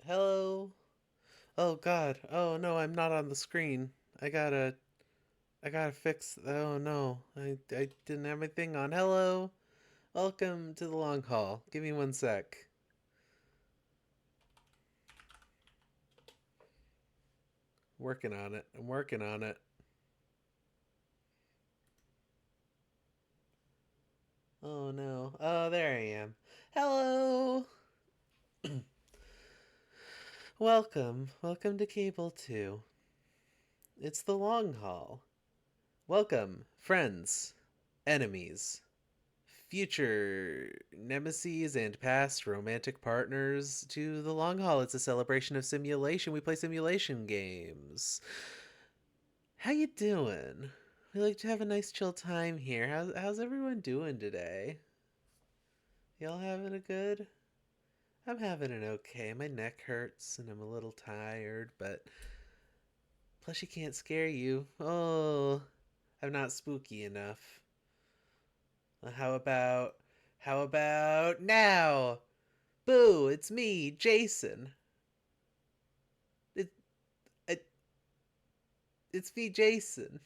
Hello? Oh God. Oh no, I'm not on the screen. I gotta I gotta fix oh no. I didn't have my thing on. Hello? Welcome to the long haul. Give me one sec. Working on it. I'm working on it. Oh no. Oh, there I am. Hello. Welcome. Welcome to Cable 2. It's the long haul. Welcome, friends, enemies, future nemesis and past romantic partners to the long haul. It's a celebration of simulation. We play simulation games. How you doing? We like to have a nice chill time here. How's everyone doing today? Y'all having a good? I'm having an okay. My neck hurts and I'm a little tired, but plus you can't scare you. Oh, I'm not spooky enough. How about now? Boo, it's me, Jason. It, it it's me, Jason.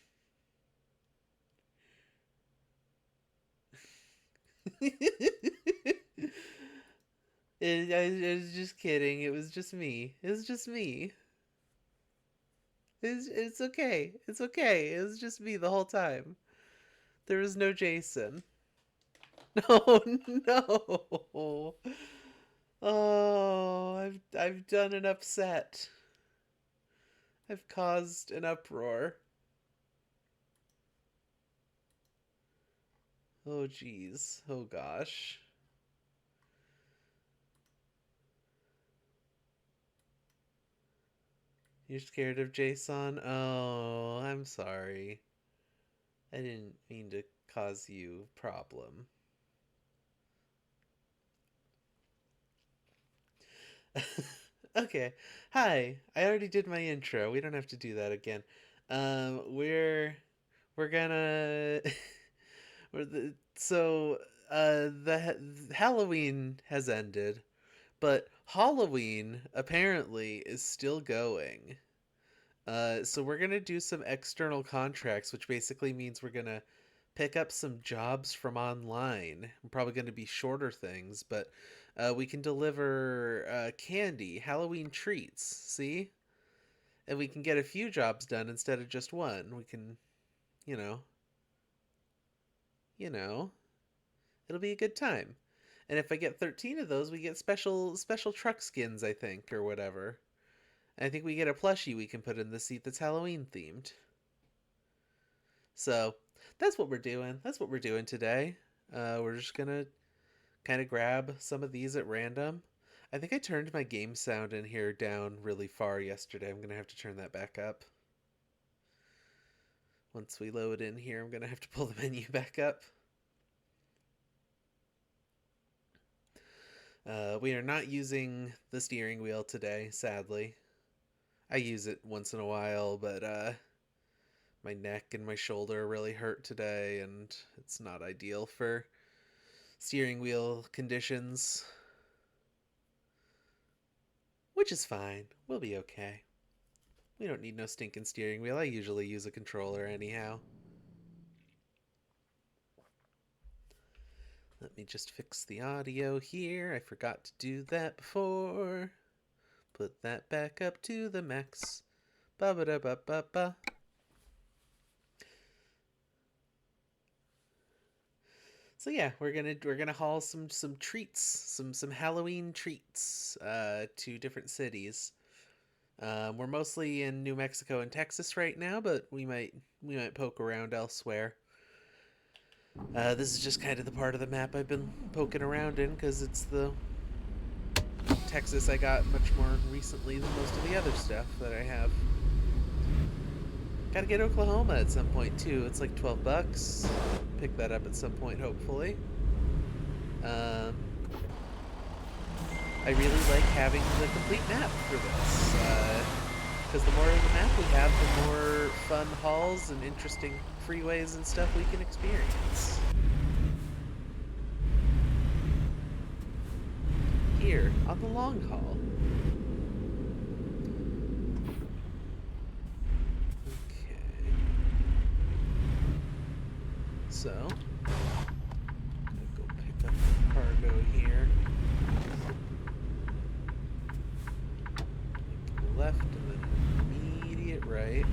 I was just kidding. It was just me. It was just me. It's okay. It's okay. It was just me the whole time. There was no Jason. No, no. Oh, I've done an upset. I've caused an uproar. Oh jeez. Oh gosh. You're scared of Jason? Oh, I'm sorry. I didn't mean to cause you problem. Okay. Hi. I already did my intro. We don't have to do that again. We're gonna the Halloween has ended, but Halloween apparently is still going. So we're gonna do some external contracts, which basically means we're gonna pick up some jobs from online. Probably gonna be shorter things, but we can deliver candy, Halloween treats. See, and we can get a few jobs done instead of just one. We can, you know, you know, it'll be a good time. And if I get 13 of those, we get special truck skins, I think, or whatever. I think we get a plushie we can put in the seat that's Halloween themed. So that's what we're doing. That's what we're doing today. We're just gonna kind of grab some of these at random. I think I turned my game sound in here down really far yesterday. I'm gonna have to turn that back up. Once we load in here, I'm gonna have to pull the menu back up. We are not using the steering wheel today, sadly. I use it once in a while, but my neck and my shoulder really hurt today, and it's not ideal for steering wheel conditions, which is fine. We'll be okay. We don't need no stinking steering wheel. I usually use a controller anyhow. Let me just fix the audio here. I forgot to do that before. Put that back up to the max. Ba ba da ba ba ba. So yeah, we're gonna haul some treats, some Halloween treats, to different cities. We're mostly in New Mexico and Texas right now, but we might poke around elsewhere. This is just kind of the part of the map I've been poking around in because it's the Texas I got much more recently than most of the other stuff that I have. Gotta get Oklahoma at some point too. It's like $12. Pick that up at some point, hopefully. Um, I really like having the complete map for this. Because the more of the map we have, the more fun hauls and interesting freeways and stuff we can experience. Here on the long haul. Okay. So, I'm gonna go pick up the cargo here. Make a left and then an immediate right.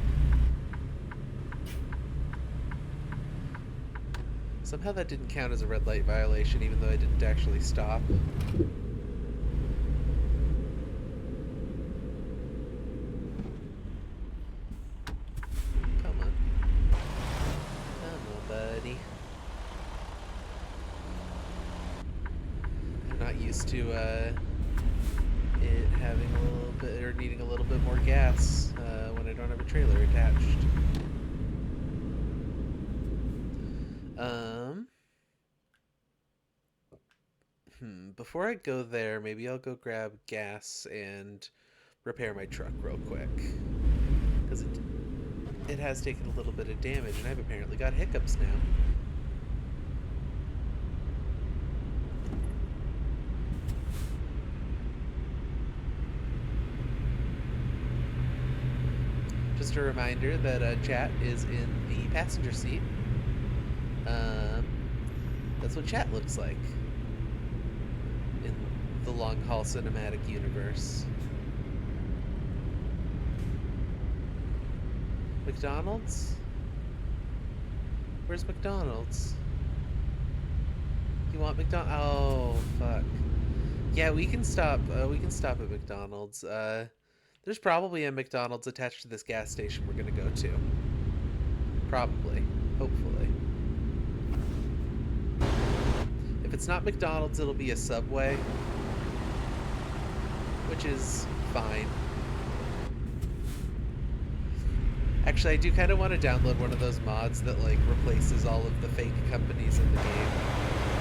Somehow that didn't count as a red light violation, even though I didn't actually stop. Come on. Come on, buddy. I'm not used to it having a little bit, or needing a little bit more gas when I don't have a trailer attached. Before I go there, maybe I'll go grab gas and repair my truck real quick. Because it has taken a little bit of damage, and I've apparently got hiccups now. Just a reminder that chat is in the passenger seat. That's what chat looks like in the long haul cinematic universe. McDonald's? Where's McDonald's? You want McDonald's? Oh, fuck. Yeah, we can stop at McDonald's. There's probably a McDonald's attached to this gas station we're gonna go to. Probably. Hopefully. If it's not McDonald's, it'll be a Subway. Which is fine. Actually, I do kind of want to download one of those mods that, like, replaces all of the fake companies in the game.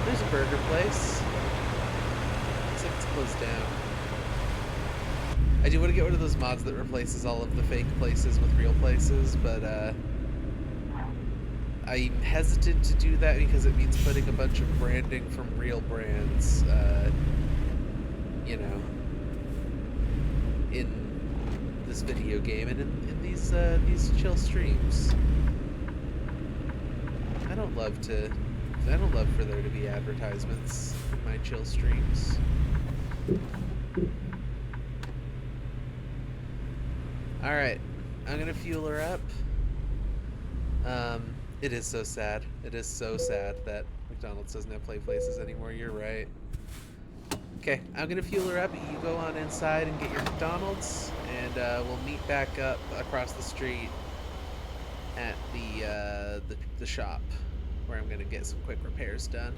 There's a burger place. Looks like it's closed down. I do want to get one of those mods that replaces all of the fake places with real places, but, I'm hesitant to do that because it means putting a bunch of branding from real brands, you know, in this video game and in these chill streams. I don't love for there to be advertisements in my chill streams. Alright, I'm gonna fuel her up. It is so sad. It is so sad that McDonald's doesn't have play places anymore. You're right. Okay, I'm gonna fuel her up. You go on inside and get your McDonald's, and we'll meet back up across the street at the shop, where I'm gonna get some quick repairs done.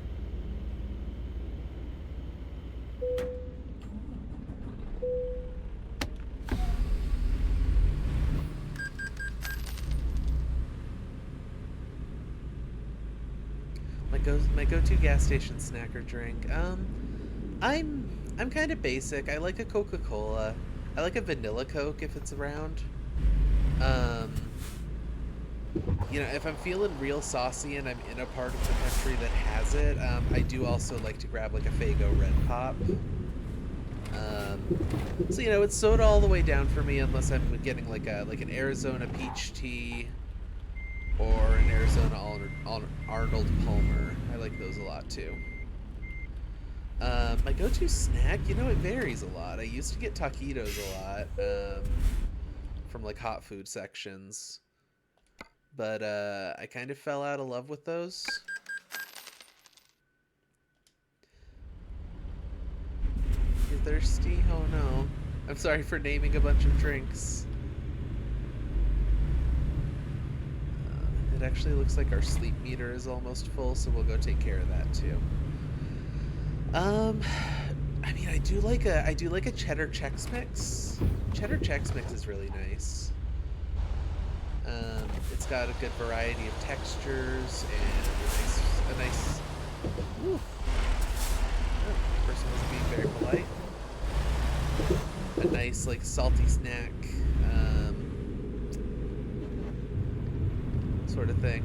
My go-to gas station snack or drink. I'm kind of basic. I like a Coca-Cola. I like a vanilla Coke if it's around. You know, if I'm feeling real saucy and I'm in a part of the country that has it, I do also like to grab like a Faygo Red Pop. So you know, it's soda all the way down for me unless I'm getting like an Arizona peach tea or an Arizona Arnold Palmer. I like those a lot too. My go-to snack, you know, it varies a lot. I used to get taquitos a lot from like hot food sections, but I kind of fell out of love with those. You're thirsty? Oh no. I'm sorry for naming a bunch of drinks. It actually looks like our sleep meter is almost full, so we'll go take care of that too. I mean, I do like a cheddar Chex Mix. Cheddar Chex Mix is really nice. It's got a good variety of textures and a nice. Ooh. Oh, the person was being very polite. A nice like salty snack, sort of thing.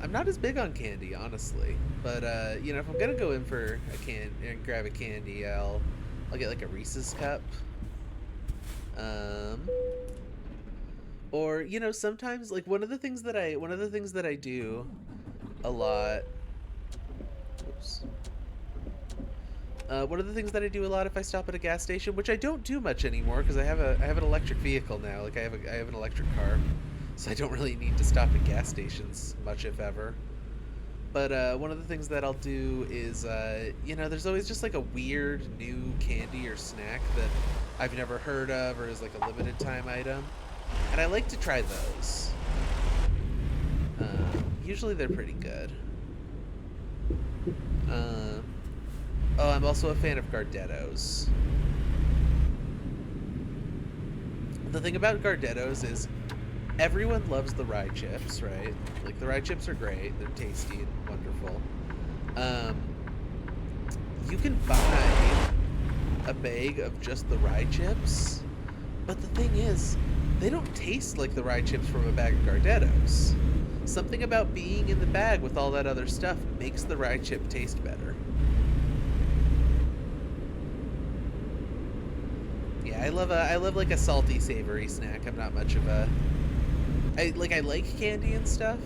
I'm not as big on candy, honestly, but you know, if I'm gonna go in for a can and grab a candy, I'll I'll get like a Reese's cup. Or you know, sometimes like one of the things that I do a lot. Oops. One of the things that I do a lot if I stop at a gas station, which I don't do much anymore because I have an electric vehicle now. Like I have an electric car, so I don't really need to stop at gas stations much, if ever. But one of the things that I'll do is, you know, there's always just like a weird new candy or snack that I've never heard of or is like a limited time item, and I like to try those. Usually they're pretty good. Oh, I'm also a fan of Gardettos. The thing about Gardettos is everyone loves the rye chips, right? Like, the rye chips are great. They're tasty and wonderful. You can buy a bag of just the rye chips, but the thing is, they don't taste like the rye chips from a bag of Gardettos. Something about being in the bag with all that other stuff makes the rye chip taste better. Yeah, I love like a salty, savory snack. I'm not much of a... I like candy and stuff.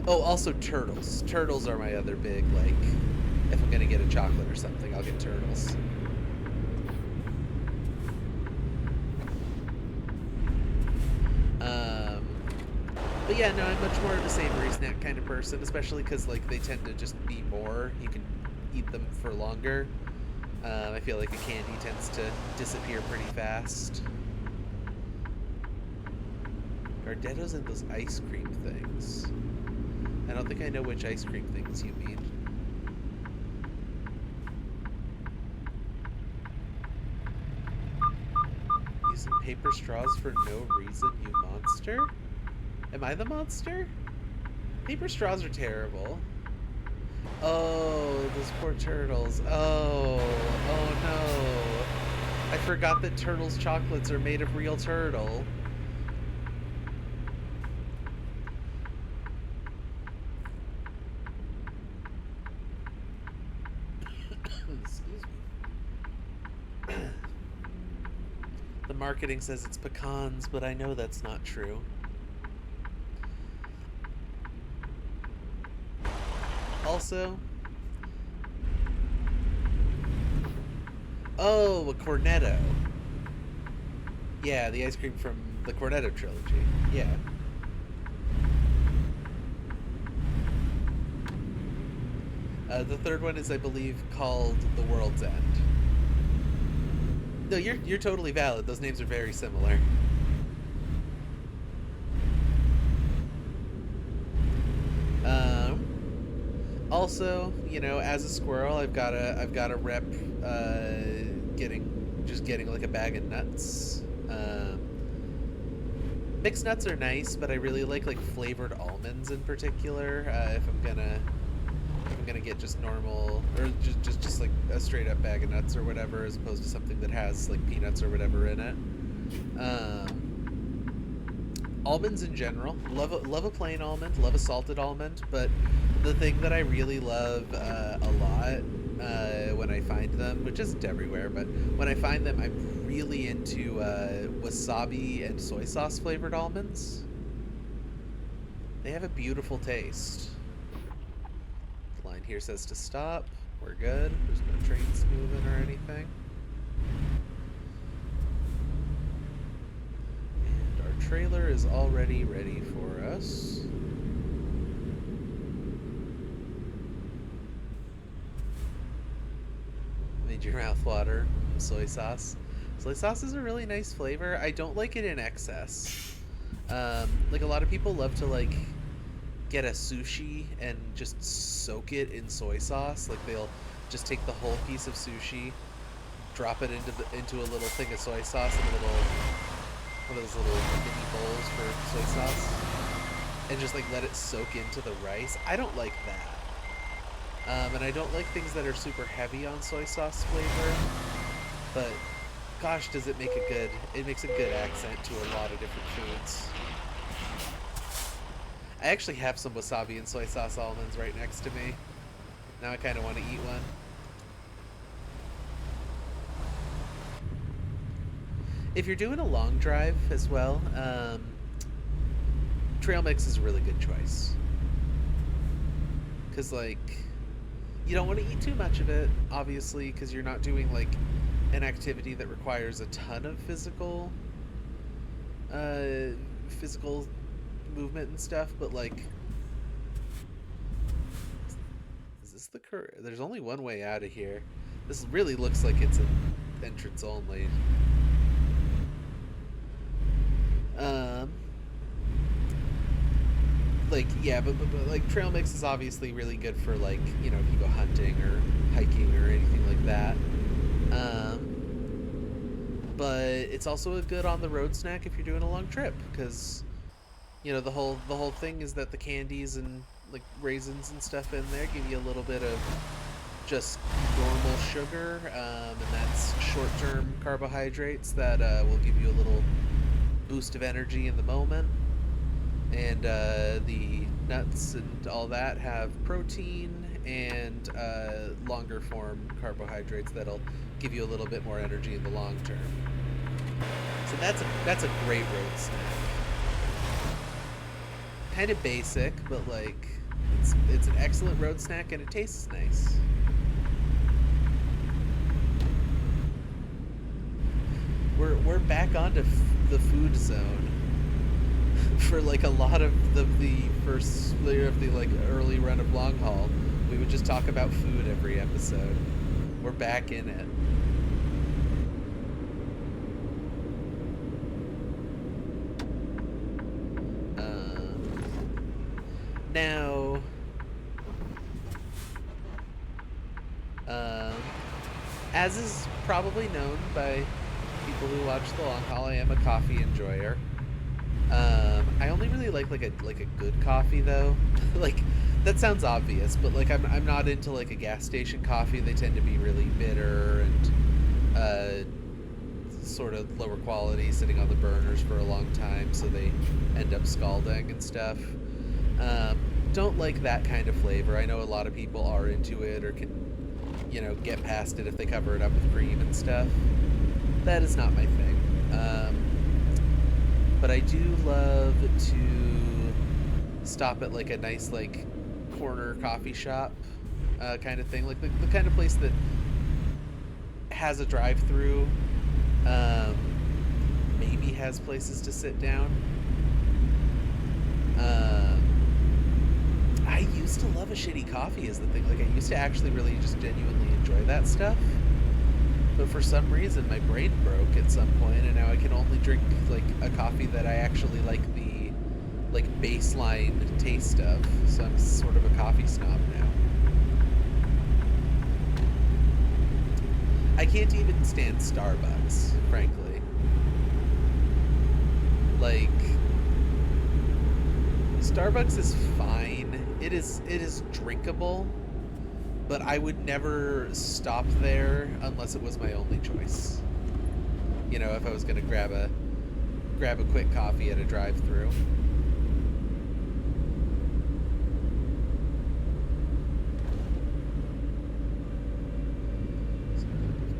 Oh, also turtles. Turtles are my other big, like, if I'm gonna get a chocolate or something, I'll get turtles. But yeah, no, I'm much more of a savory snack kind of person, especially because, like, they tend to just be more. You can eat them for longer. I feel like a candy tends to disappear pretty fast. Gardettos and those ice cream things. I don't think I know which ice cream things you mean. Using paper straws for no reason, you monster? Am I the monster? Paper straws are terrible. Oh, those poor turtles. Oh no. I forgot that turtles' chocolates are made of real turtle. Excuse me. The marketing says it's pecans, but I know that's not true. Also... Oh, a Cornetto. Yeah, the ice cream from the Cornetto trilogy. Yeah. The third one is, I believe, called The World's End. No, you're totally valid. Those names are very similar. Also, you know, as a squirrel, I've got a rep getting like a bag of nuts. Mixed nuts are nice, but I really like flavored almonds in particular. If I'm gonna get just normal or just like a straight up bag of nuts or whatever, as opposed to something that has like peanuts or whatever in it. Almonds in general, love a plain almond, love a salted almond, but the thing that I really love a lot when I find them, which isn't everywhere, but when I find them, I'm really into wasabi and soy sauce flavored almonds. They have a beautiful taste. The line here says to stop. We're good. There's no trains moving or anything. And our trailer is already ready for us. Made your mouth water. Soy sauce. Soy sauce is a really nice flavor. I don't like it in excess. Like, a lot of people love to like get a sushi and just soak it in soy sauce. Like, they'll just take the whole piece of sushi, drop it into a little thing of soy sauce and one of those little mini bowls for soy sauce, and just like let it soak into the rice. I don't like that. And I don't like things that are super heavy on soy sauce flavor, but gosh, does it make it makes a good accent to a lot of different foods. I actually have some wasabi and soy sauce almonds right next to me. Now I kind of want to eat one. If you're doing a long drive as well, trail mix is a really good choice. Because, like, you don't want to eat too much of it, obviously, because you're not doing, like, an activity that requires a ton of uh, physical movement and stuff, but, like, is this the correct? There's only one way out of here. This really looks like it's an entrance only. Um, like yeah, but like trail mix is obviously really good for like if you go hunting or hiking or anything like that. But it's also a good on the road snack if you're doing a long trip because the whole thing is that the candies and like raisins and stuff in there give you a little bit of just normal sugar, and that's short-term carbohydrates that will give you a little boost of energy in the moment. And the nuts and all that have protein and longer form carbohydrates that'll give you a little bit more energy in the long term. So that's a great road snack. Kind of basic, but like it's an excellent road snack and it tastes nice. We're back onto the food zone for like a lot of the first of the like early run of long haul. We would just talk about food every episode. We're back in it. Now, um, as is probably known by people who watch the long haul, I am a coffee enjoyer. I only really like a good coffee though. Like that sounds obvious, but like I'm not into like a gas station coffee. They tend to be really bitter and sort of lower quality, sitting on the burners for a long time, so they end up scalding and stuff. Don't like that kind of flavor. I know a lot of people are into it or can get past it if they cover it up with cream and stuff. That is not my thing. But I do love to stop at like a nice like corner coffee shop kind of thing, like the kind of place that has a drive-through, um, maybe has places to sit down. Um, I used to love a shitty coffee is the thing. Like I used to actually really just genuinely enjoy that stuff. But for some reason my brain broke at some point and now I can only drink like a coffee that I actually like the like baseline taste of. So I'm sort of a coffee snob now. I can't even stand Starbucks, frankly. Like Starbucks is fine. It is drinkable, but I would never stop there unless it was my only choice. If I was gonna grab a quick coffee at a drive-through.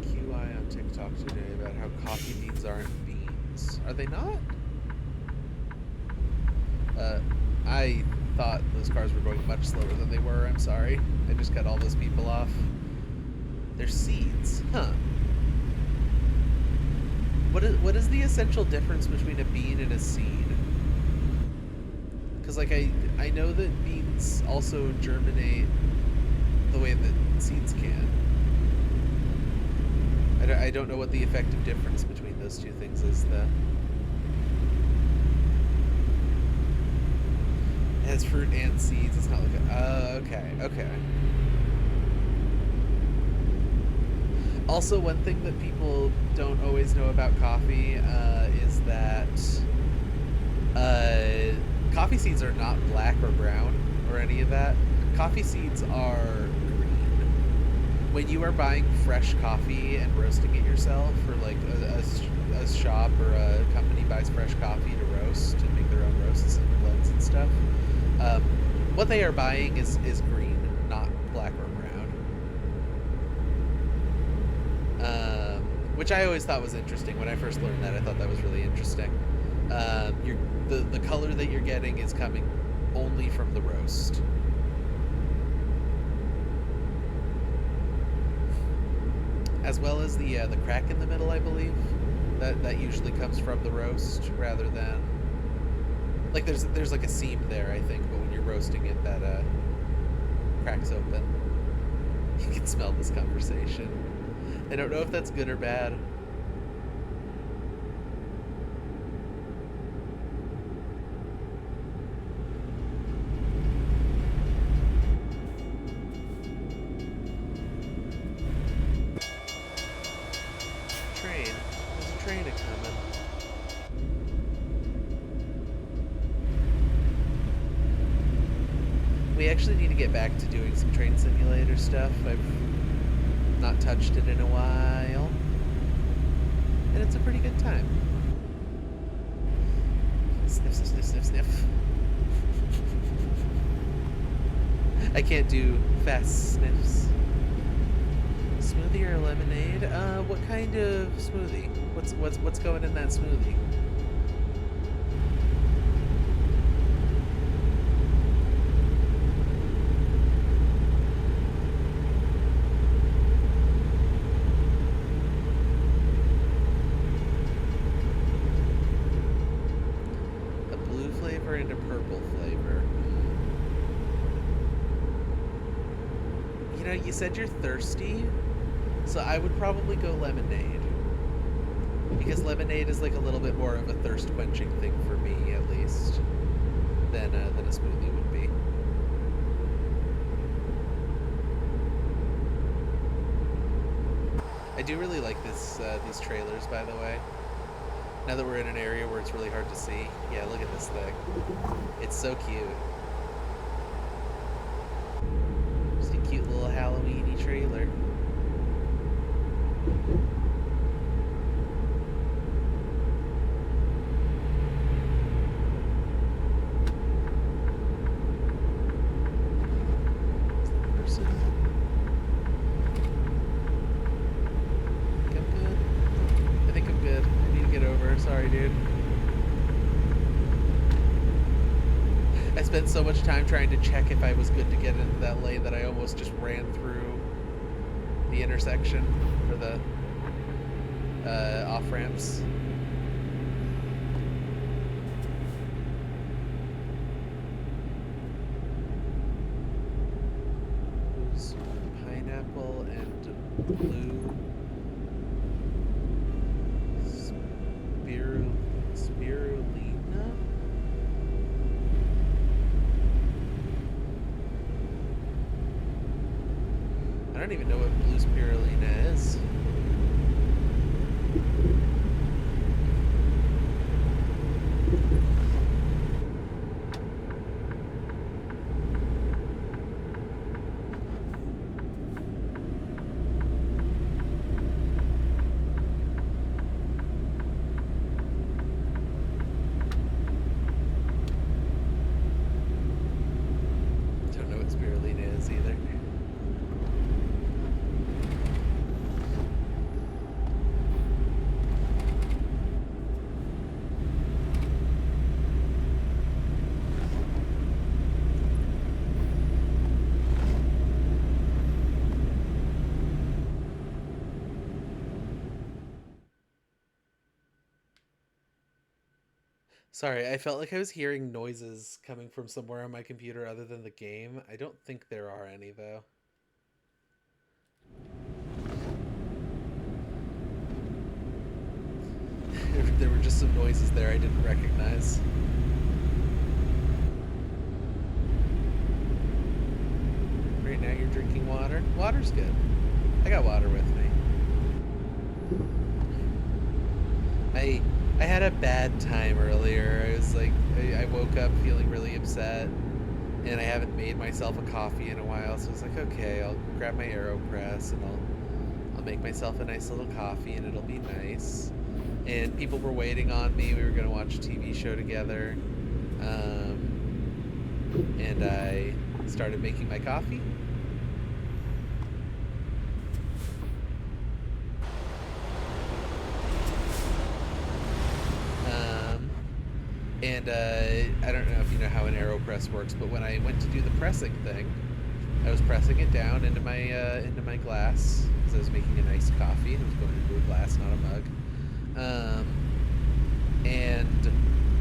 QI on TikTok today about how coffee beans aren't beans. Are they not? I thought those cars were going much slower than they were. I'm sorry. I just cut all those people off. They're seeds. Huh. What is the essential difference between a bean and a seed? Because like I know that beans also germinate the way that seeds can. I don't know what the effective difference between those two things is though. It has fruit and seeds. It's not like okay. Also, one thing that people don't always know about coffee is that coffee seeds are not black or brown or any of that. Coffee seeds are green. When you are buying fresh coffee and roasting it yourself, or like a shop or a company buys fresh coffee to roast and make their own roasts and blends and stuff, what they are buying is green, not black or brown. which I always thought was interesting. When I first learned that, I thought that was really interesting. The color that you're getting is coming only from the roast. As well as the crack in the middle, I believe. That usually comes from the roast rather than, like, there's like a seam there, I think, but when you're roasting it, that cracks open. You can smell this conversation. I don't know if that's good or bad. Train. There's a train a-coming. We actually need to get back to doing some train simulator stuff. I've not touched it in a while. And it's a pretty good time. Sniff, sniff, sniff, sniff, sniff. I can't do fast sniffs. Smoothie or lemonade? What kind of smoothie? What's going in that smoothie? A blue flavor and a purple flavor. You know, you said you're thirsty, so I would probably go lemonade. Because lemonade is like a little bit more of a thirst quenching thing for me, at least, than a smoothie would be. I do really like these trailers, by the way. Now that we're in an area where it's really hard to see. Yeah, look at this thing. It's so cute. Just a cute little Halloween-y trailer. Sorry, dude. I spent so much time trying to check if I was good to get into that lane that I almost just ran through the intersection for the off-ramps. There's pineapple and blue. Spirulina? I don't even know what blue spirulina is. Either. Sorry, I felt like I was hearing noises coming from somewhere on my computer other than the game. I don't think there are any, though. There were just some noises there I didn't recognize. Right now you're drinking water? Water's good. I got water with me. I had a bad time earlier. I was like, I woke up feeling really upset, and I haven't made myself a coffee in a while, so I was like, okay, I'll grab my AeroPress and I'll make myself a nice little coffee, and it'll be nice. And people were waiting on me. We were gonna watch a TV show together, and I started making my coffee. And I don't know if you know how an AeroPress works, but when I went to do the pressing thing, I was pressing it down into my glass because I was making a nice coffee and it was going into a glass, not a mug. And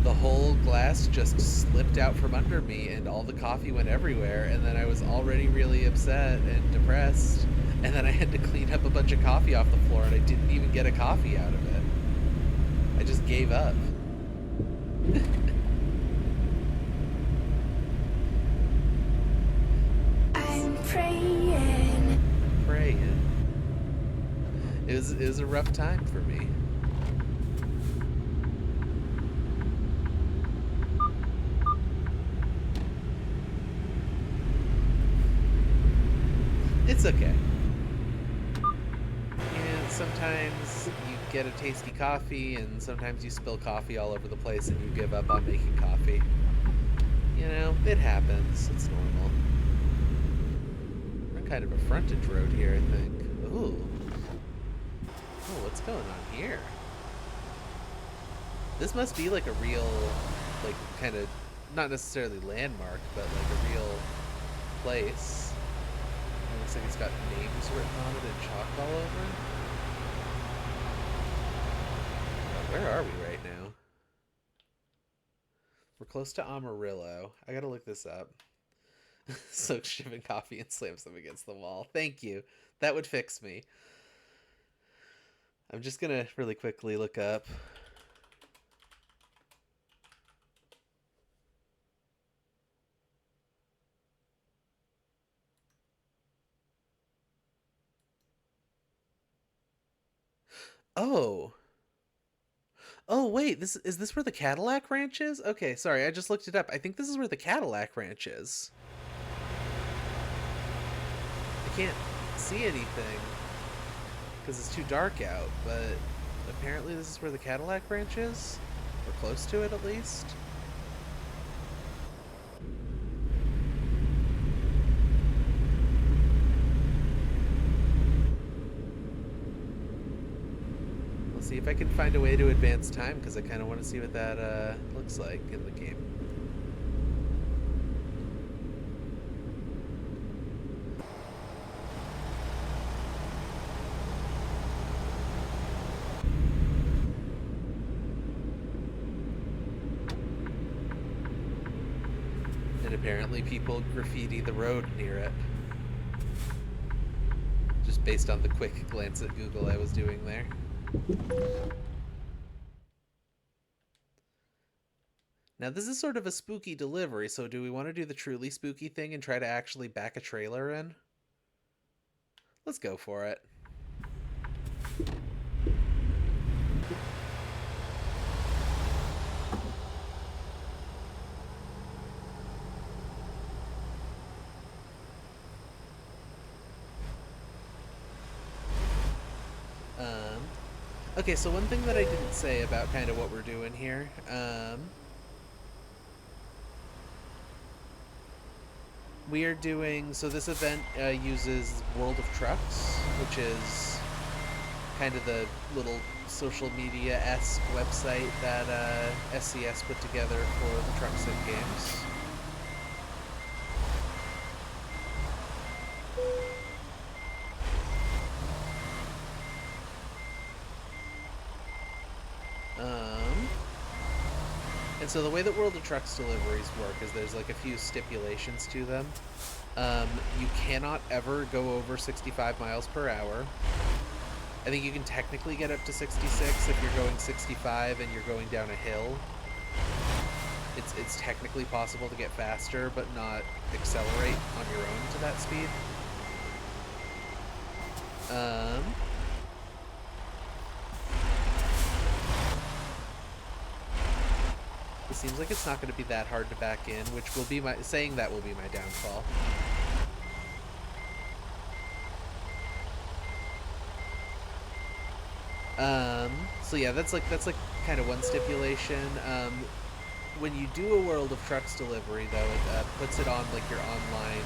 the whole glass just slipped out from under me and all the coffee went everywhere, and then I was already really upset and depressed, and then I had to clean up a bunch of coffee off the floor and I didn't even get a coffee out of it. I just gave up. I'm praying. Praying. It was a rough time for me. It's okay. And sometimes you get a tasty coffee, and sometimes you spill coffee all over the place and you give up on making coffee. You know, it happens. It's normal. We're on kind of a frontage road here, I think. Ooh. Oh, what's going on here? This must be like a real, like, kind of, not necessarily landmark, but like a real place. It looks like it's got names written on it in chalk all over. Where are we right now? We're close to Amarillo. I gotta look this up. Soaks Shiv in coffee and slams them against the wall. Thank you. That would fix me. I'm just gonna really quickly look up. Oh. Oh, wait, this is this where the Cadillac Ranch is? Okay, sorry, I just looked it up. I think this is where the Cadillac Ranch is. I can't see anything because it's too dark out, but apparently this is where the Cadillac Ranch is. Or close to it, at least. I'll see if I can find a way to advance time, because I kind of want to see what that looks like in the game. And apparently people graffiti the road near it. Just based on the quick glance at Google I was doing there. Now this is sort of a spooky delivery, so do we want to do the truly spooky thing and try to actually back a trailer in? Let's go for it. Okay, so one thing that I didn't say about kind of what we're doing here, we are doing, so this event uses World of Trucks, which is kind of the little social media-esque website that SCS put together for the Truck Sim games. And so the way that World of Trucks deliveries work is there's like a few stipulations to them. You cannot ever go over 65 miles per hour. I think you can technically get up to 66 if you're going 65 and you're going down a hill. It's technically possible to get faster, but not accelerate on your own to that speed. It seems like it's not going to be that hard to back in, which will be my saying that will be my downfall. So yeah, that's like kind of one stipulation. When you do a World of Trucks delivery, though, it puts it on like your online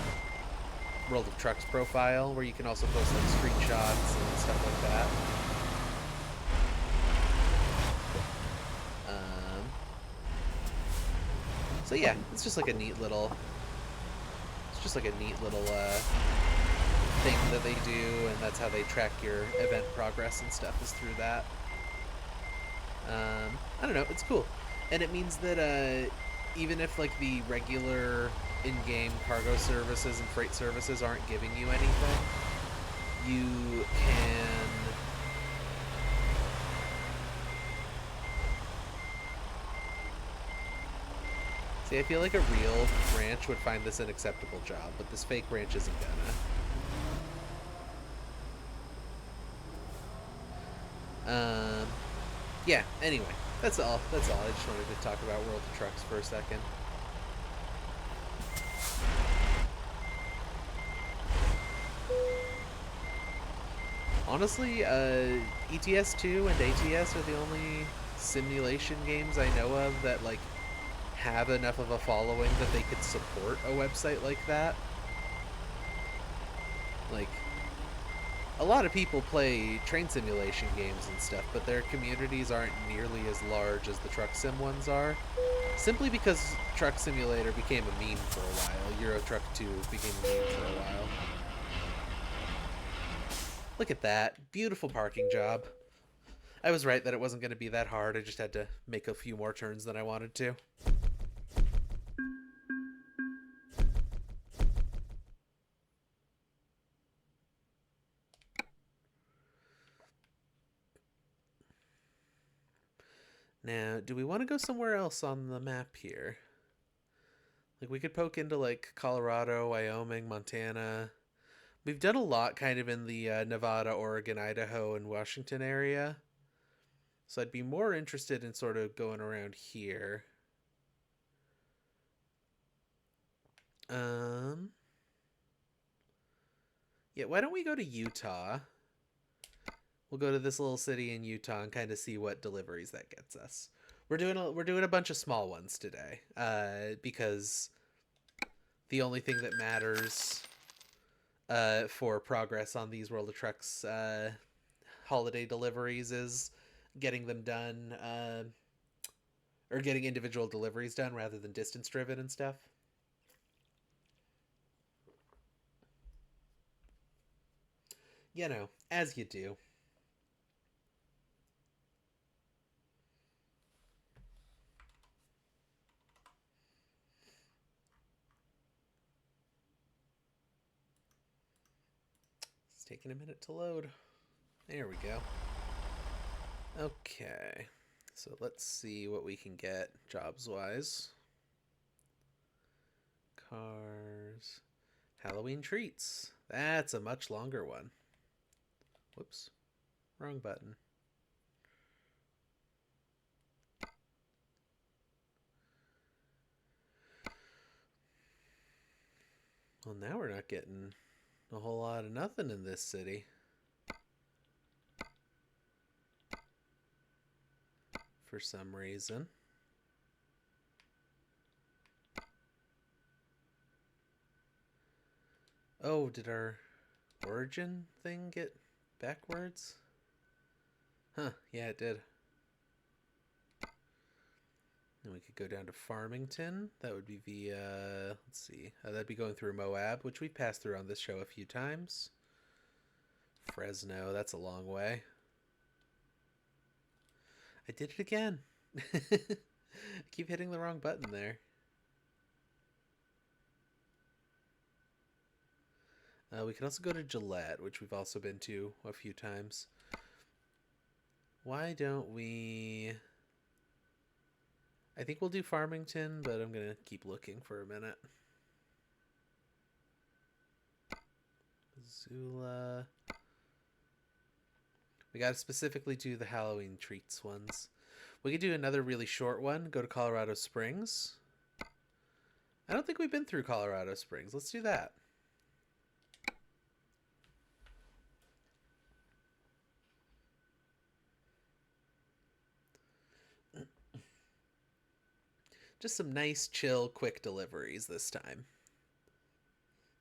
World of Trucks profile, where you can also post like screenshots and stuff like that. So yeah, it's just like a neat little, thing that they do, and that's how they track your event progress and stuff, is through that. I don't know, it's cool, and it means that even if like the regular in-game cargo services and freight services aren't giving you anything, you can see. I feel like a real ranch would find this an acceptable job, but this fake ranch isn't gonna. Yeah, anyway, that's all. I just wanted to talk about World of Trucks for a second. Honestly, ETS2 and ATS are the only simulation games I know of that, like, have enough of a following that they could support a website like that. Like, a lot of people play train simulation games and stuff, but their communities aren't nearly as large as the Truck Sim ones are. Simply because Truck Simulator became a meme for a while. Euro Truck 2 became a meme for a while. Look at that. Beautiful parking job. I was right that it wasn't going to be that hard. I just had to make a few more turns than I wanted to. Now, do we want to go somewhere else on the map here? Like, we could poke into, like, Colorado, Wyoming, Montana. We've done a lot kind of in the Nevada, Oregon, Idaho, and Washington area. So I'd be more interested in sort of going around here. Yeah, why don't we go to Utah? We'll go to this little city in Utah and kind of see what deliveries that gets us. We're doing a bunch of small ones today, because the only thing that matters for progress on these World of Trucks holiday deliveries is getting them done, or getting individual deliveries done rather than distance driven and stuff. You know, as you do. It's taking a minute to load. There we go. Okay, so let's see what we can get jobs-wise. Cars. Halloween treats. That's a much longer one. Whoops. Wrong button. Well, now we're not getting a whole lot of nothing in this city. For some reason. Oh, did our origin thing get backwards? Huh, yeah, it did. And we could go down to Farmington. That would be via, let's see, that'd be going through Moab, which we've passed through on this show a few times. Fresno, that's a long way. I did it again. I keep hitting the wrong button there. We can also go to Gillette, which we've also been to a few times. Why don't we... I think we'll do Farmington, but I'm going to keep looking for a minute. Missoula. We got to specifically do the Halloween treats ones. We could do another really short one. Go to Colorado Springs. I don't think we've been through Colorado Springs. Let's do that. Just some nice, chill, quick deliveries this time.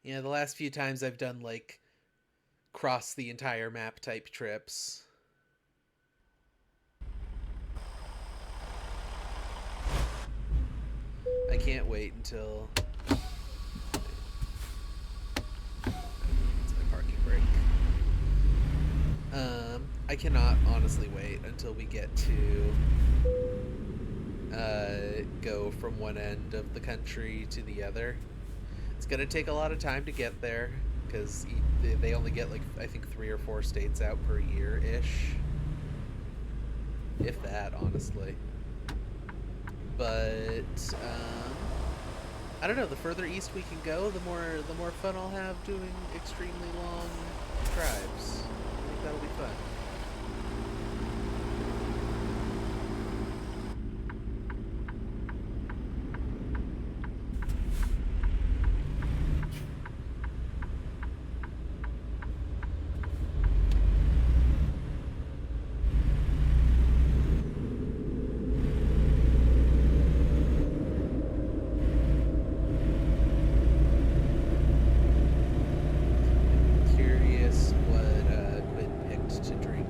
Yeah, the last few times I've done, like, cross the entire map type trips. I can't wait until... It's my parking brake. I cannot honestly wait until we get to go from one end of the country to the other. It's gonna take a lot of time to get there because they only get like I think 3 or 4 states out per year ish, if that, honestly. But I don't know. The further east we can go, the more fun I'll have doing extremely long drives. I think that'll be fun. Curious what Quinn picked to drink.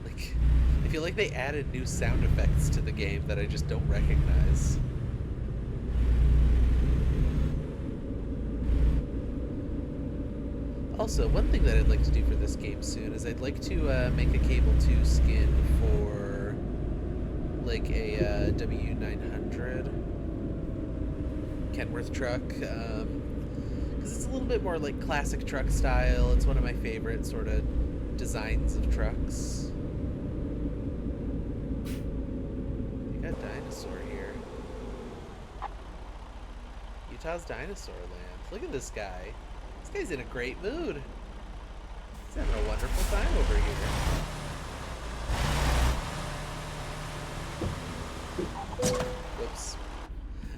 Like, I feel like they added new sound effects to the game that I just don't recognize. Also, one thing that I'd like to do for this game soon is I'd like to make a Cable 2 skin for like a W900 Kenworth truck, because it's a little bit more like classic truck style. It's one of my favorite sort of designs of trucks. You got dinosaur here. Utah's dinosaur land. Look at this guy. This guy's in a great mood. He's having a wonderful time over here. Whoops.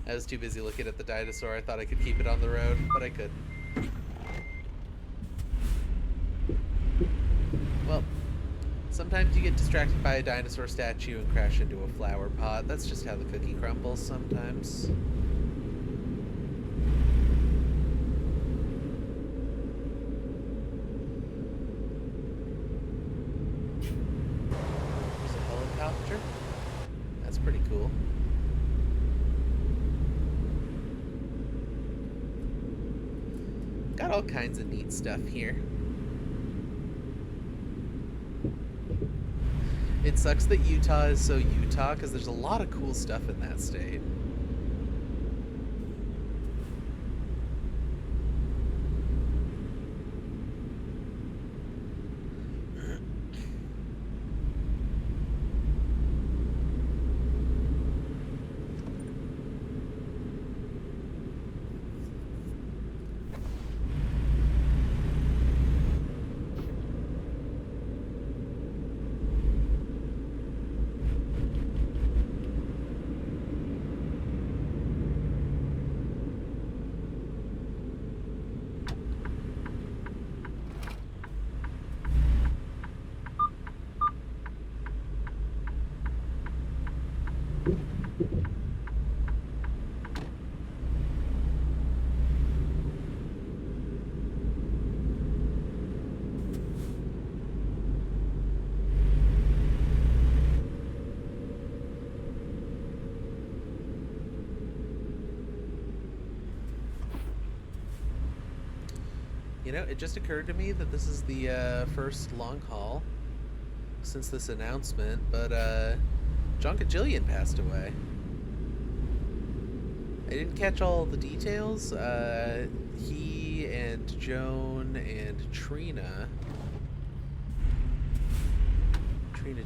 I was too busy looking at the dinosaur. I thought I could keep it on the road, but I couldn't. Well, sometimes you get distracted by a dinosaur statue and crash into a flower pot. That's just how the cookie crumbles sometimes. There's a helicopter. That's pretty cool. Got all kinds of neat stuff here. It sucks that Utah is so Utah because there's a lot of cool stuff in that state. You know, it just occurred to me that this is the first long haul since this announcement, but John Kajillian passed away. I didn't catch all the details. He and Joan and Trina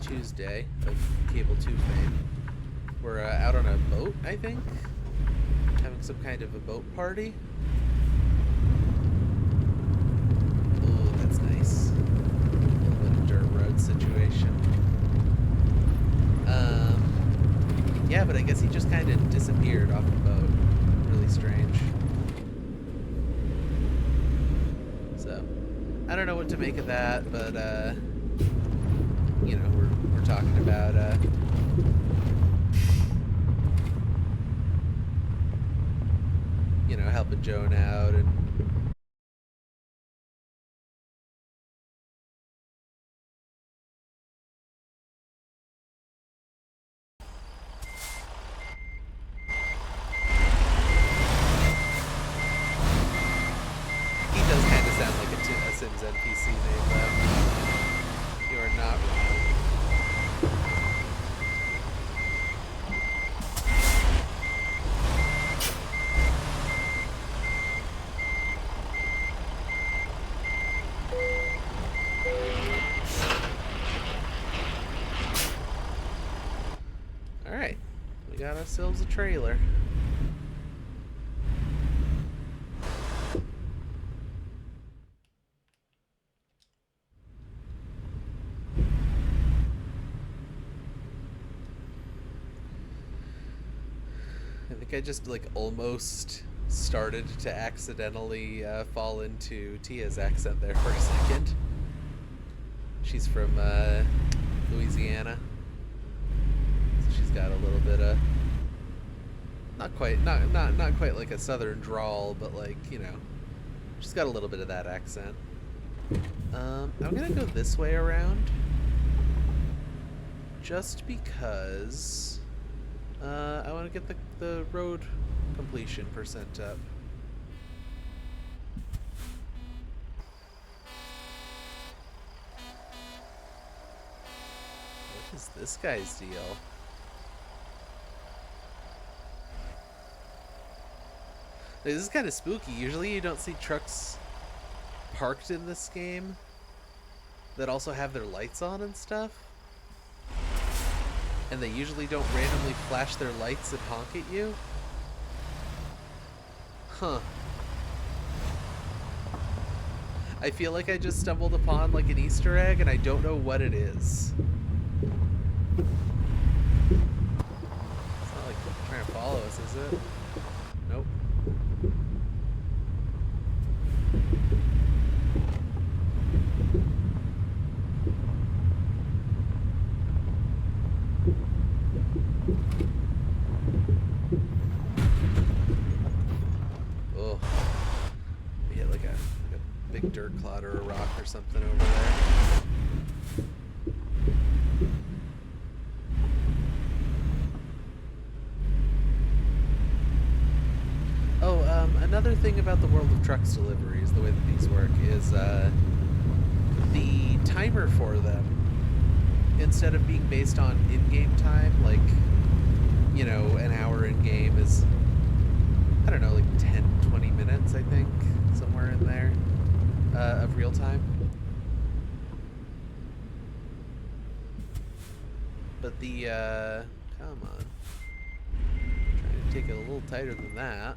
Tuesday of Cable 2 fame were out on a boat, I think, having some kind of a boat party. Oh, that's nice. A little bit of dirt road situation. Yeah, but I guess he just kind of disappeared off the boat. Really strange. So, I don't know what to make of that, but you know, we're talking about you know, helping Joan out and sound like a Sims NPC name, though. You are not wrong. Alright, we got ourselves a trailer. I think I just like almost started to accidentally fall into Tia's accent there for a second. She's from Louisiana, so she's got a little bit of not quite like a southern drawl, but like, you know, she's got a little bit of that accent. I'm gonna go this way around just because I want to get the road completion percent up. What is this guy's deal? This is kind of spooky. Usually you don't see trucks parked in this game that also have their lights on and stuff. And they usually don't randomly flash their lights and honk at you. Huh. I feel like I just stumbled upon like an Easter egg and I don't know what it is. It's not like trying to follow us, is it? Nope. Oh, we hit like a big dirt clod or a rock or something over there. Another thing about the World of Trucks deliveries, the way that these work, is the timer for them, instead of being based on in-game time, like, you know, an hour in-game is, I don't know, like 10, 20 minutes, I think, somewhere in there, of real time. But the, come on. I'm trying to take it a little tighter than that.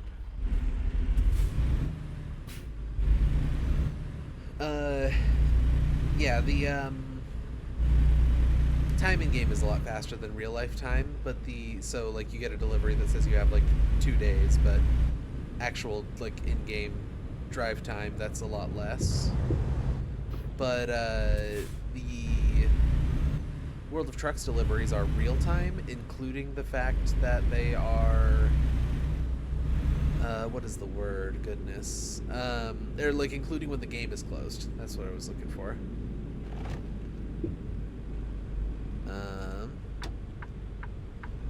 Yeah, the time in game is a lot faster than real life time, but so like you get a delivery that says you have like 2 days, but actual like in-game drive time, that's a lot less. But the World of Trucks deliveries are real time, including the fact that they are what is the word? Goodness. They're like including when the game is closed. That's what I was looking for.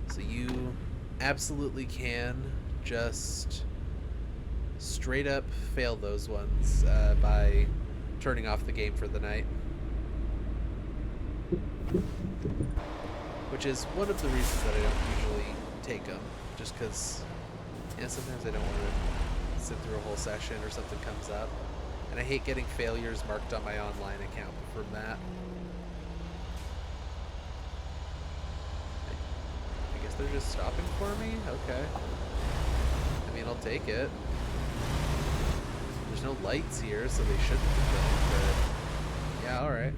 So you absolutely can just straight up fail those ones by turning off the game for the night. Which is one of the reasons that I don't usually take them, just because, yeah, sometimes I don't want to sit through a whole session or something comes up. And I hate getting failures marked on my online account from that. I guess they're just stopping for me? Okay. I mean, I'll take it. There's no lights here, so they shouldn't be going, but yeah, alright.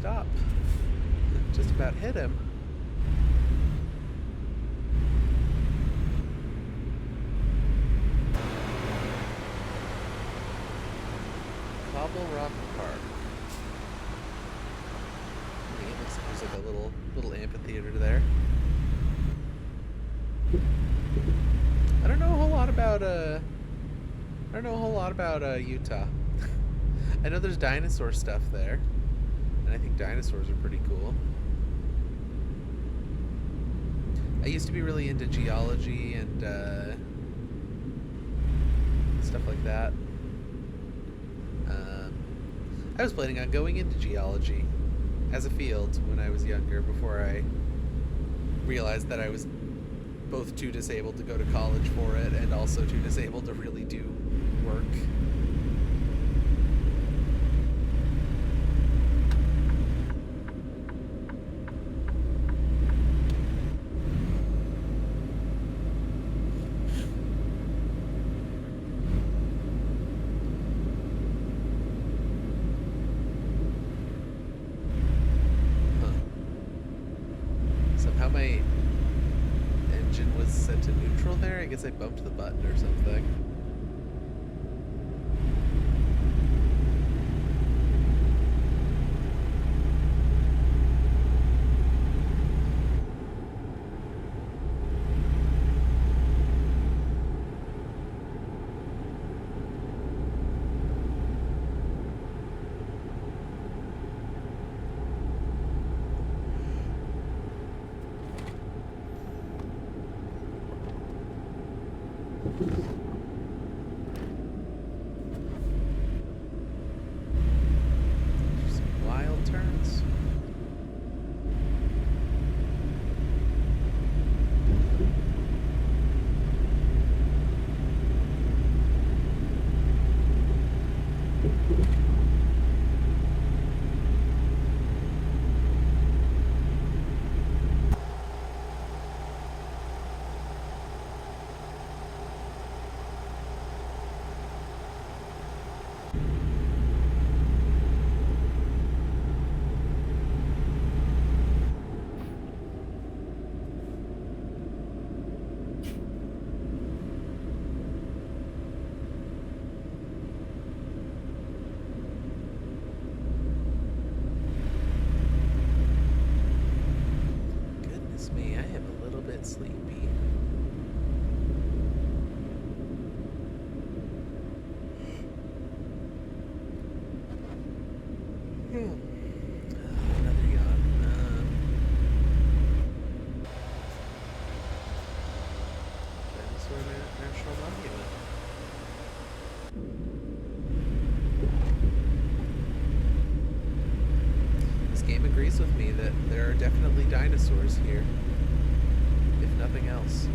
stop. Just about hit him. Cobble Rock Park. It looks like there's like a little amphitheater there. I don't know a whole lot about Utah. I know there's dinosaur stuff there, and I think dinosaurs are pretty cool. I used to be really into geology and stuff like that. I was planning on going into geology as a field when I was younger, before I realized that I was both too disabled to go to college for it and also too disabled to really do work. Somehow my engine was set to neutral there. I guess I bumped the button or something. Some wild turns. Goodness me, I am a little bit sleepy. Another yawn. Dinosaur National Monument. This game agrees with me that there are definitely dinosaurs here, if nothing else.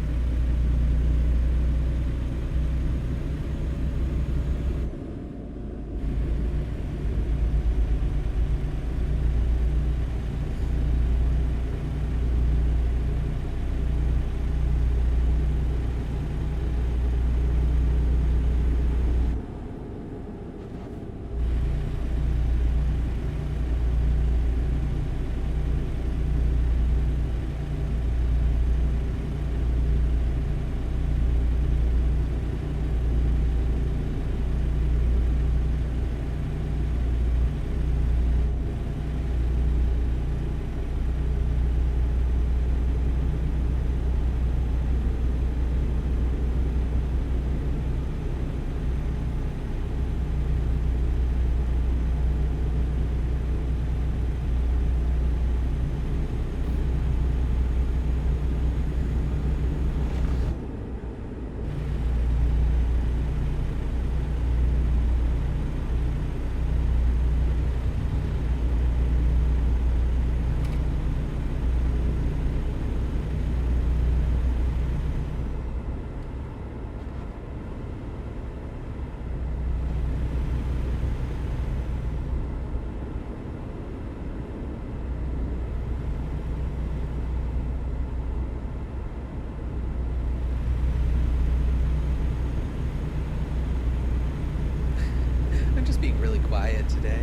I'm just being really quiet today.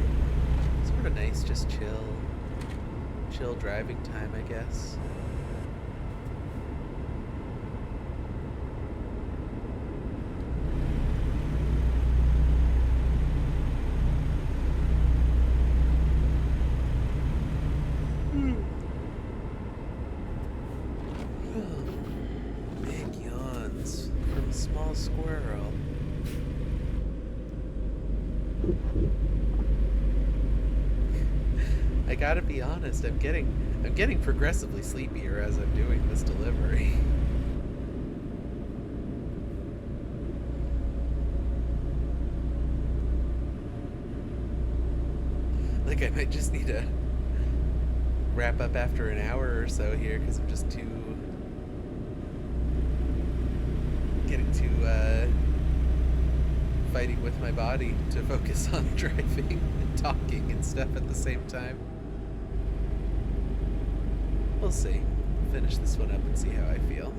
Sort of nice, just chill. chill driving time, I guess. Big yawns from a small squirrel. I gotta be honest, I'm getting progressively sleepier as I'm doing this delivery. Like I might just need to wrap up after an hour or so here because I'm just getting too fighting with my body to focus on driving and talking and stuff at the same time. We'll see. Finish this one up and see how I feel.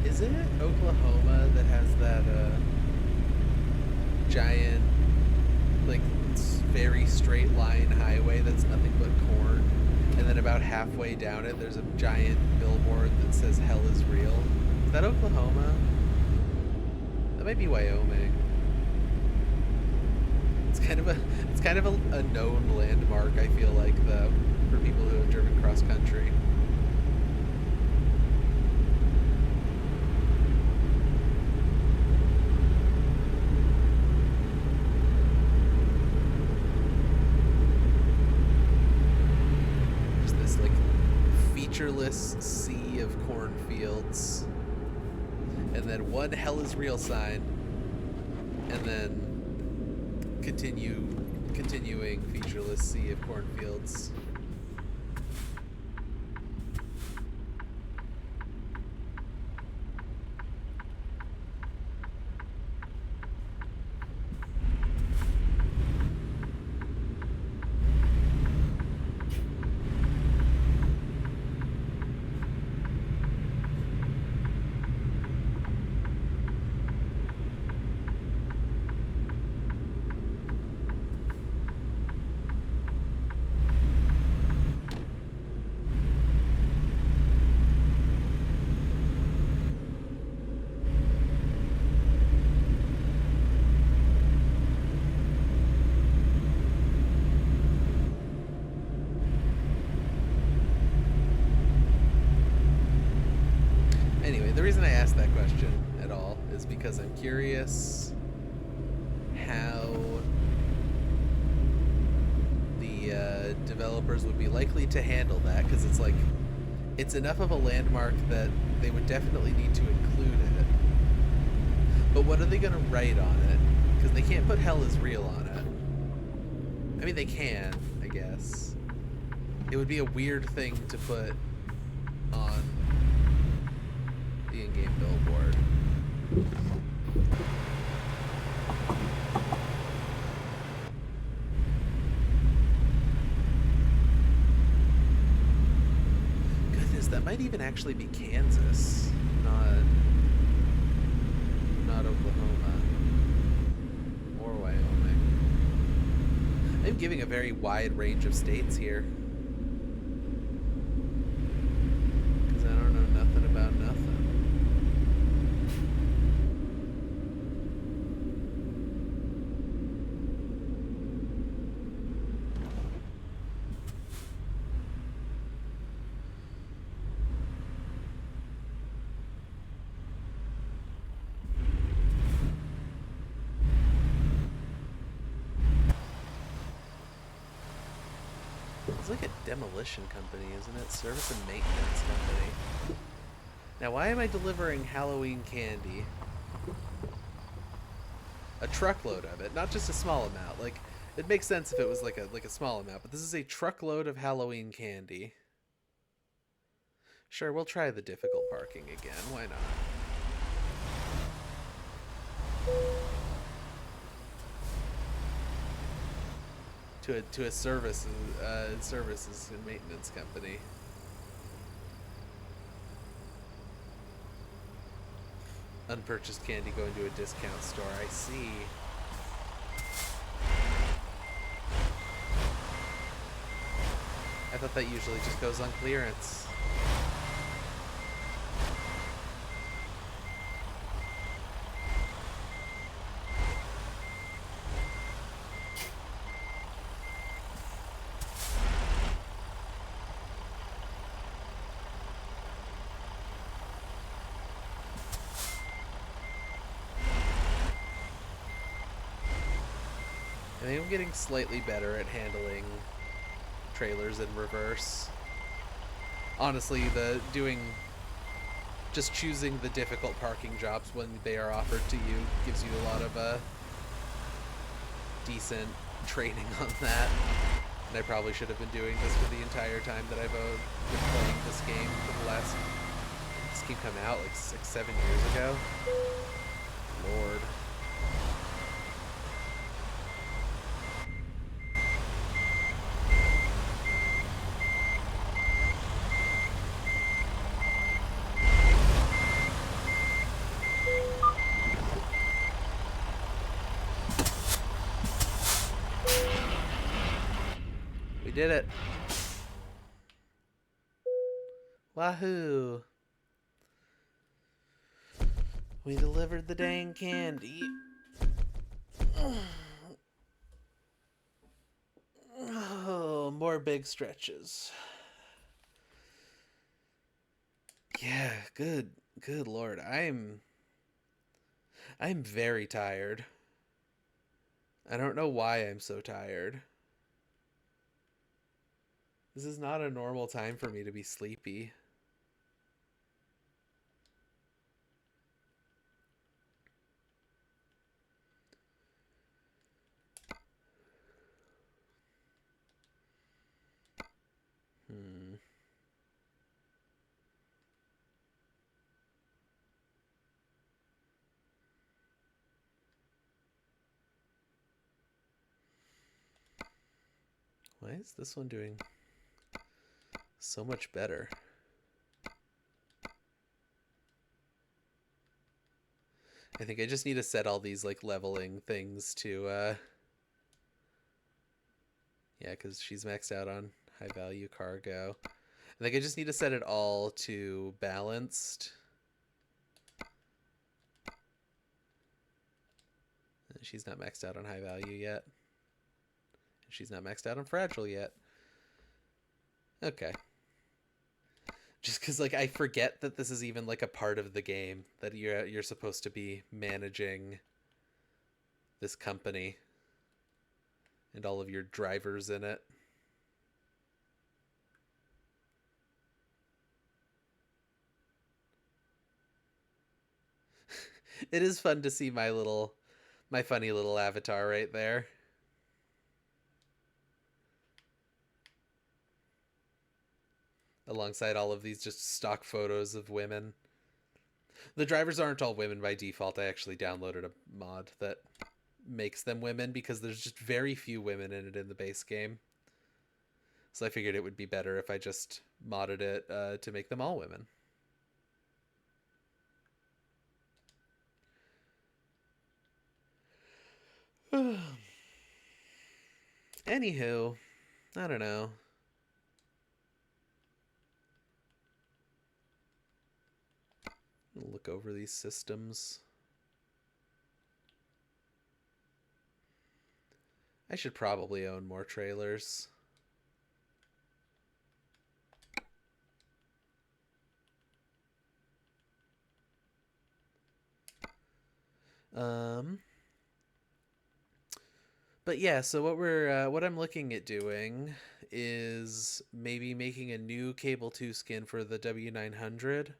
Is it Oklahoma that has that giant, like, very straight line highway that's nothing but corn? And then about halfway down it, there's a giant billboard that says "Hell is real." Is that Oklahoma? That might be Wyoming. It's kind of a known landmark. I feel like, though, for people who have driven cross country. Featureless sea of cornfields, and then one "Hell is real" sign, and then continuing featureless sea of cornfields. Anyway, the reason I asked that question at all is because I'm curious how the developers would be likely to handle that, because it's like, it's enough of a landmark that they would definitely need to include it. But what are they going to write on it? Because they can't put "Hell is real" on it. I mean, they can, I guess. It would be a weird thing to put on the in-game billboard. Goodness, that might even actually be Kansas, not Oklahoma or Wyoming. I'm giving a very wide range of states here, because I don't know nothing about nothing. It's like a demolition company, isn't it? Service and maintenance company. Now, why am I delivering Halloween candy? a truckload of it, not just a small amount. Like, it makes sense if it was like a small amount, but this is a truckload of Halloween candy. Sure, we'll try the difficult parking again. Why not? To a services and maintenance company. Unpurchased candy going to a discount store. I see. I thought that usually just goes on clearance. I think I'm getting slightly better at handling trailers in reverse. Honestly, just choosing the difficult parking jobs when they are offered to you gives you a lot of decent training on that. And I probably should have been doing this for the entire time that I've been playing this game for the last... This game came out like 6-7 years ago. Lord. We did it. Wahoo! We delivered the dang candy. Oh, more big stretches. Yeah, good lord. I'm very tired. I don't know why I'm so tired. This is not a normal time for me to be sleepy. Why is this one doing so much better? I think I just need to set all these like leveling things to yeah, because she's maxed out on high value cargo. I think I just need to set it all to balanced. She's not maxed out on high value yet. She's not maxed out on fragile yet. Okay. Just because like I forget that this is even like a part of the game, that you're supposed to be managing this company and all of your drivers in it. It is fun to see my funny little avatar right there. Alongside all of these just stock photos of women. The drivers aren't all women by default. I actually downloaded a mod that makes them women because there's just very few women in it in the base game. So I figured it would be better if I just modded it to make them all women. Anywho, I don't know. Look over these systems. I should probably own more trailers. But yeah, so what I'm looking at doing is maybe making a new Cable 2 skin for the W900,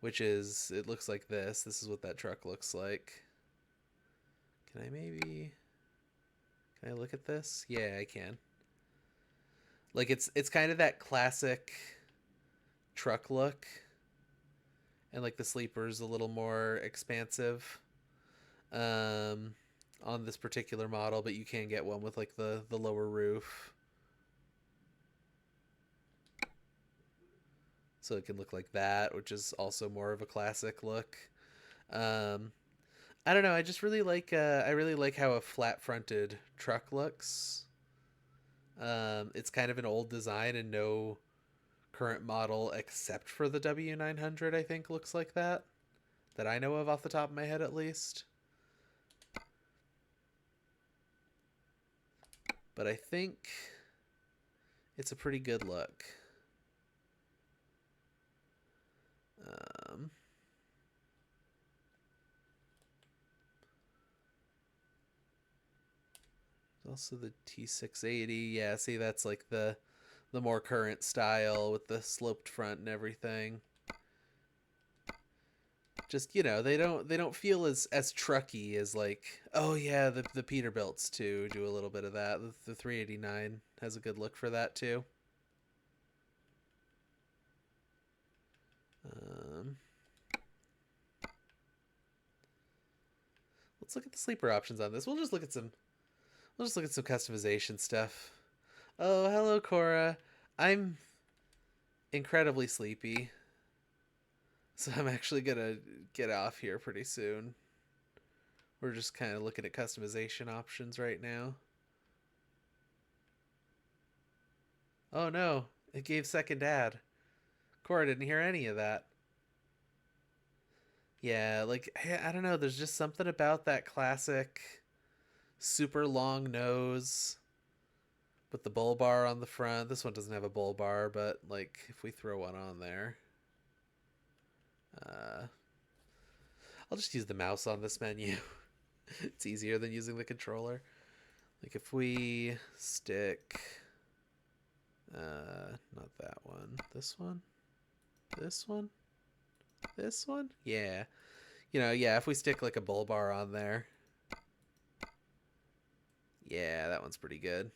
which is, it looks like this. This is what that truck looks like. Can I maybe... Can I look at this? Yeah, I can. Like, it's kind of that classic truck look. And, like, the sleeper's a little more expansive um, on this particular model, but you can get one with, like, the lower roof. So it can look like that, which is also more of a classic look. Um, I don't know. I just really like. I really like how a flat-fronted truck looks. It's kind of an old design, and no current model except for the W900, I think, looks like that I know of off the top of my head, at least. But I think it's a pretty good look. Um, Also the T680. Yeah, see, that's like the more current style with the sloped front and everything. Just, they don't feel as trucky as, like, oh yeah, the Peterbilts too do a little bit of that. The 389 has a good look for that too. Let's look at the sleeper options on this. We'll just look at some customization stuff. Oh, hello, Cora. I'm incredibly sleepy, so I'm actually gonna get off here pretty soon. We're just kind of looking at customization options right now. Oh no, it gave second ad. Cora didn't hear any of that. Yeah, like, I don't know, there's just something about that classic super long nose with the bull bar on the front. This one doesn't have a bull bar, but, like, if we throw one on there, I'll just use the mouse on this menu. It's easier than using the controller. Like, if we stick not that one, this one, this one, this one, yeah, yeah, if we stick like a bull bar on there, yeah, that one's pretty good.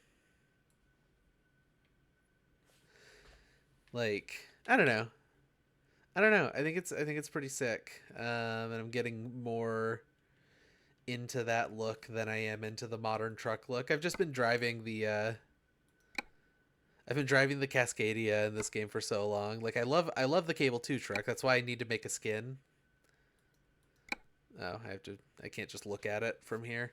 Like, I don't know. I think it's pretty sick. And I'm getting more into that look than I am into the modern truck look. I've just been driving the Cascadia in this game for so long. Like, I love the Cable 2 truck. That's why I need to make a skin. Oh, I can't just look at it from here.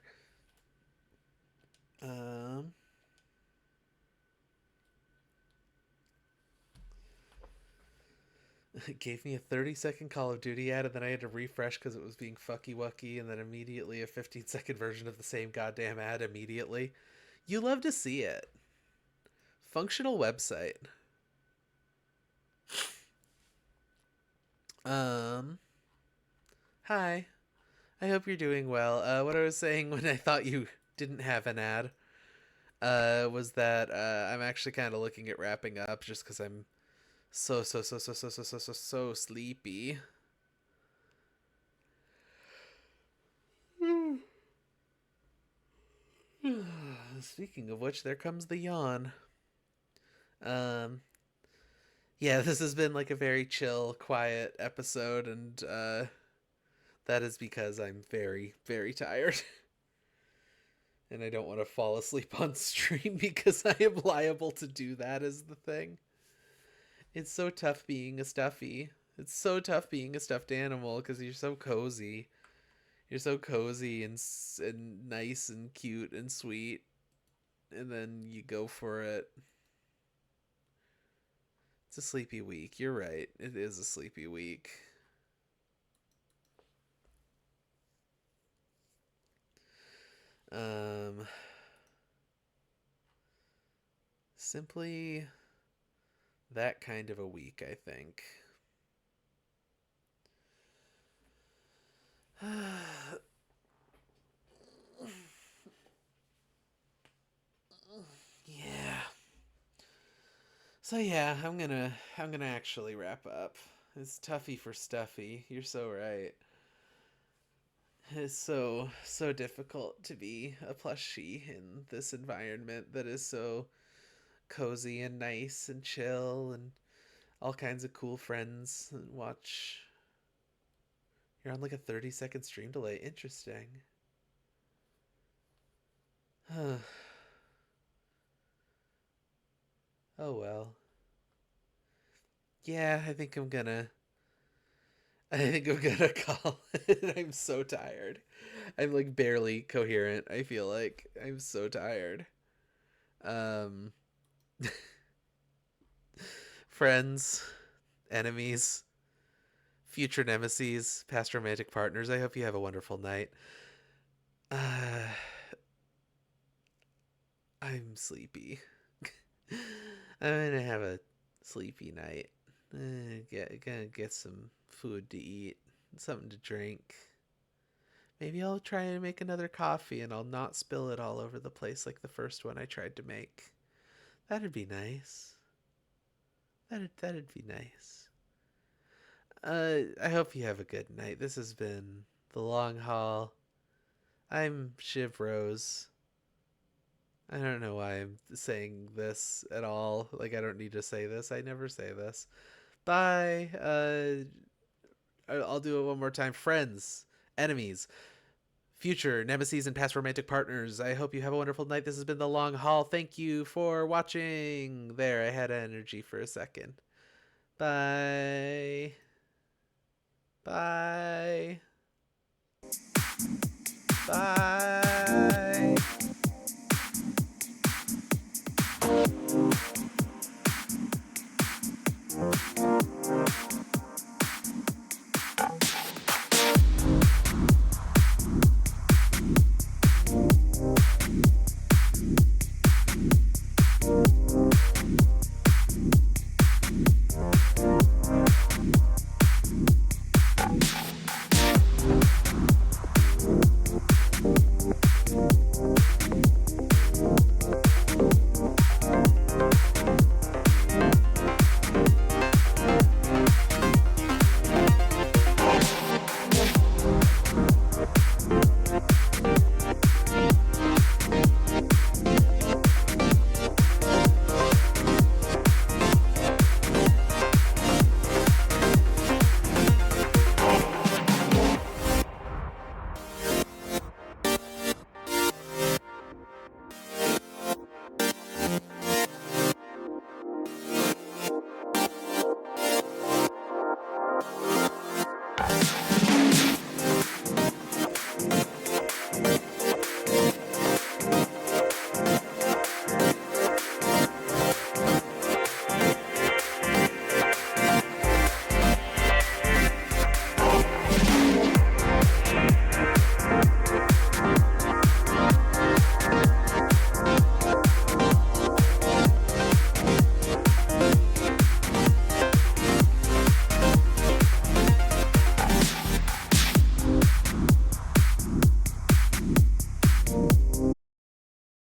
It gave me a 30-second Call of Duty ad, and then I had to refresh because it was being fucky wucky, and then immediately a 15-second version of the same goddamn ad immediately. You love to see it. Functional website. Hi. I hope you're doing well. What I was saying when I thought you didn't have an ad, was that I'm actually kind of looking at wrapping up just because I'm so sleepy. Speaking of which, there comes the yawn. Um, yeah, this has been like a very chill, quiet episode, and that is because I'm very, very tired. And I don't want to fall asleep on stream because I am liable to do that, is the thing. It's so tough being a stuffy. It's so tough being a stuffed animal because you're so cozy. You're so cozy and nice and cute and sweet. And then you go for it. It's a sleepy week. You're right. It is a sleepy week. Simply that kind of a week, I think. Yeah. So yeah, I'm gonna actually wrap up. It's toughy for stuffy. You're so right. It's so difficult to be a plushie in this environment that is so cozy and nice and chill and all kinds of cool friends and watch. You're on like a 30-second stream delay. Interesting. Oh well. Yeah, I think I'm gonna call it. I'm so tired. I'm like barely coherent. I feel like I'm so tired. Um, friends, enemies, future nemesis, past romantic partners. I hope you have a wonderful night. Uh, I'm sleepy. I'm gonna have a sleepy night. Gonna get some food to eat, something to drink. Maybe I'll try and make another coffee and I'll not spill it all over the place like the first one I tried to make. That'd be nice. That'd be nice. I hope you have a good night. This has been The Long Haul. I'm Shiv Rose. I don't know why I'm saying this at all. Like, I don't need to say this. I never say this. Bye. I'll do it one more time. Friends, enemies, future nemesis, and past romantic partners. I hope you have a wonderful night. This has been The Long Haul. Thank you for watching. There, I had energy for a second. Bye. Bye. Bye.